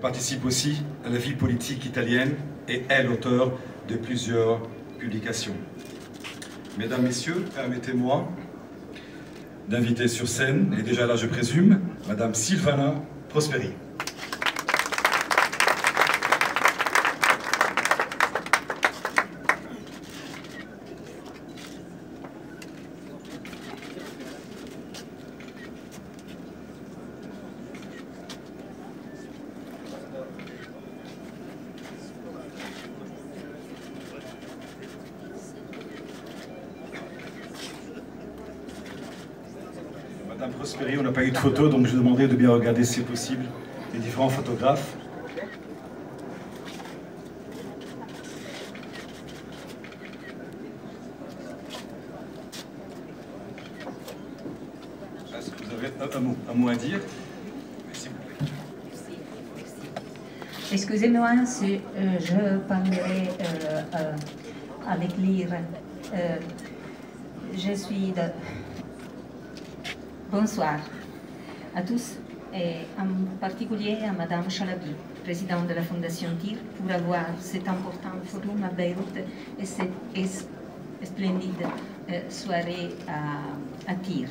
Participe aussi à la vie politique italienne et est l'auteur de plusieurs publications. Mesdames, Messieurs, permettez-moi d'inviter sur scène, et déjà là je présume, Madame Silvana Prosperi. Madame Prosperi, on n'a pas eu de photo, donc je demanderai de bien regarder si c'est possible les différents photographes. Est-ce que vous avez un mot à dire? S'il vous plaît. Excusez-moi si je parlerai avec lire. Je suis de... Bonsoir à tous et en particulier à Madame Chalabi, présidente de la Fondation TIR, pour avoir cette importante forum à Beyrouth et cette splendide soirée à TIR.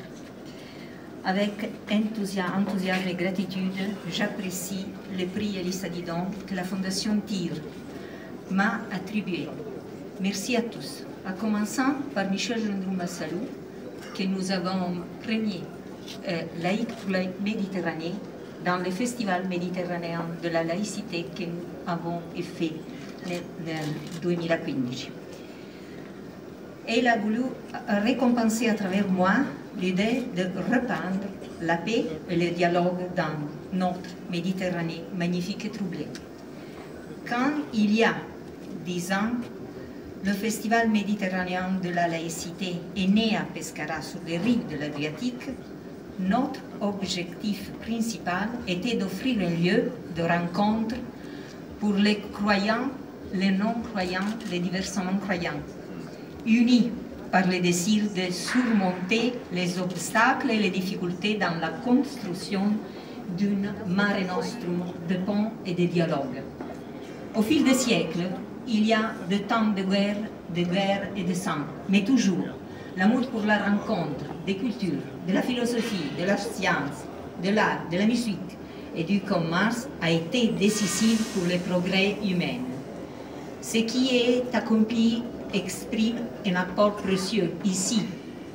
Avec enthousiasme et gratitude, j'apprécie le prix Elissa Didon que la Fondation TIR m'a attribué. Merci à tous, à commencer par Michel Gendrouma-Salou, que nous avons premier laïque pour la Méditerranée dans le Festival méditerranéen de la laïcité que nous avons fait en 2015. Elle a voulu récompenser à travers moi l'idée de reprendre la paix et le dialogue dans notre Méditerranée magnifique et troublée. Quand il y a 10 ans, le Festival méditerranéen de la laïcité est né à Pescara sur les rives de l'Adriatique, notre objectif principal était d'offrir un lieu de rencontre pour les croyants, les non-croyants, les diversement croyants, unis par le désir de surmonter les obstacles et les difficultés dans la construction d'une Mare Nostrum de ponts et de dialogue. Au fil des siècles, il y a de temps de guerre et de sang, mais toujours l'amour pour la rencontre des cultures, de la philosophie, de la science, de l'art, de la musique et du commerce a été décisif pour le progrès humain. Ce qui est accompli exprime un apport précieux ici,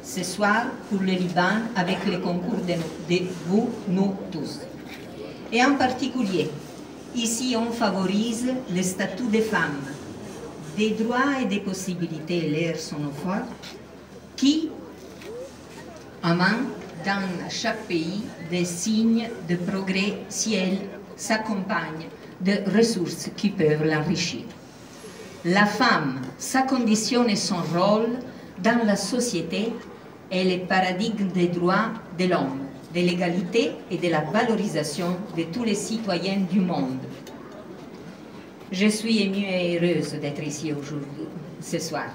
ce soir, pour le Liban, avec le concours de vous, nous tous. Et en particulier, ici on favorise le statut des femmes, des droits et des possibilités, l'air sont forts, qui amènent dans chaque pays des signes de progrès si elles s'accompagnent de ressources qui peuvent l'enrichir. La femme, sa condition et son rôle dans la société est le paradigme des droits de l'homme, de l'égalité et de la valorisation de tous les citoyens du monde. Je suis émue et heureuse d'être ici aujourd'hui, ce soir,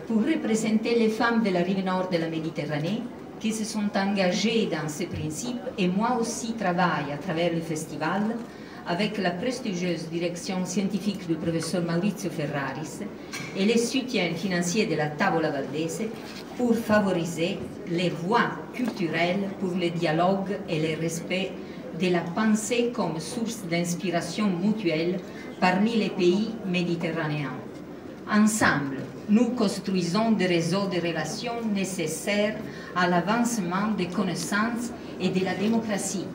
pour représenter les femmes de la rive nord de la Méditerranée qui se sont engagées dans ces principes et moi aussi travaille à travers le festival avec la prestigieuse direction scientifique du professeur Maurizio Ferraris et le soutien financier de la Tavola Valdese pour favoriser les voies culturelles pour le dialogue et le respect de la pensée comme source d'inspiration mutuelle parmi les pays méditerranéens. Ensemble, nous construisons des réseaux de relations nécessaires à l'avancement des connaissances et de la démocratie,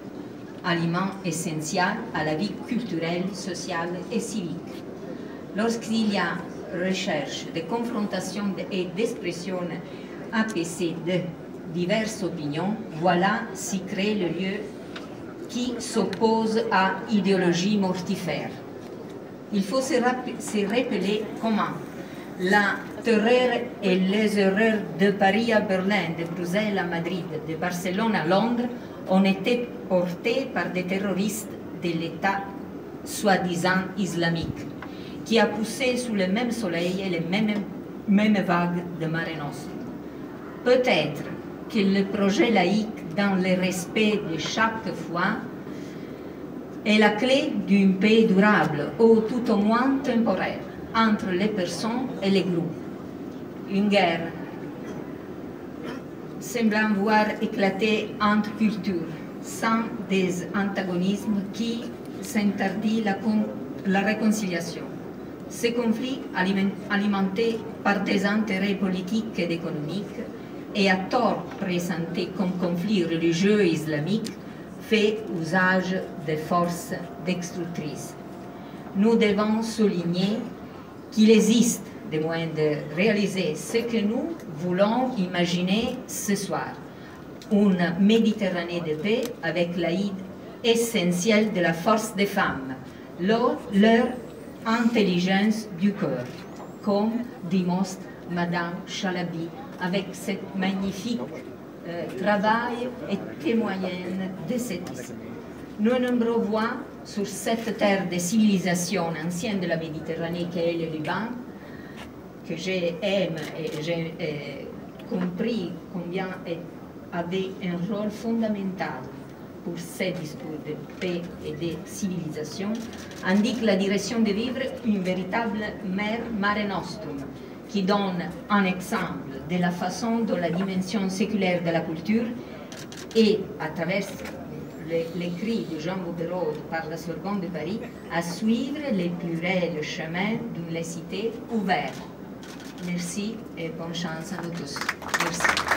aliment essentiel à la vie culturelle, sociale et civique. Lorsqu'il y a recherche de confrontation et d'expression apaisée de diverses opinions, voilà s'y crée le lieu qui s'oppose à idéologie mortifère. Il faut se rappeler comment la terreur et les erreurs de Paris à Berlin, de Bruxelles à Madrid, de Barcelone à Londres ont été portées par des terroristes de l'État soi-disant islamique, qui a poussé sous le même soleil et les mêmes vagues de Mare Nostrum. Peut-être que le projet laïque, dans le respect de chaque foi, est la clé d'une paix durable, ou tout au moins temporaire, entre les personnes et les groupes. Une guerre semblant voir éclater entre cultures, sans des antagonismes qui s'interdit la réconciliation. Ces conflits alimentés par des intérêts politiques et économiques et à tort présentés comme conflits religieux et islamiques fait usage des forces destructrices. Nous devons souligner qu'il existe des moyens de réaliser ce que nous voulons imaginer ce soir. Une Méditerranée de paix avec l'aide essentielle de la force des femmes, leur intelligence du cœur, comme démontre Madame Chalabi avec ce magnifique travail et témoignage d'esthétisme. Nos nombreux voix sur cette terre de civilisation ancienne de la Méditerranée qu'est le Liban, que j'aime et j'ai compris combien avait un rôle fondamental pour ces discours de paix et de civilisation, indique la direction de vivre une véritable mère Mare Nostrum, qui donne un exemple de la façon dont la dimension séculaire de la culture et, à travers l'écrit de Jean Bouguereau par la Sorbonne de Paris, à suivre les plus réels chemins d'une laïcité ouverte. Merci et bonne chance à nous tous. Merci.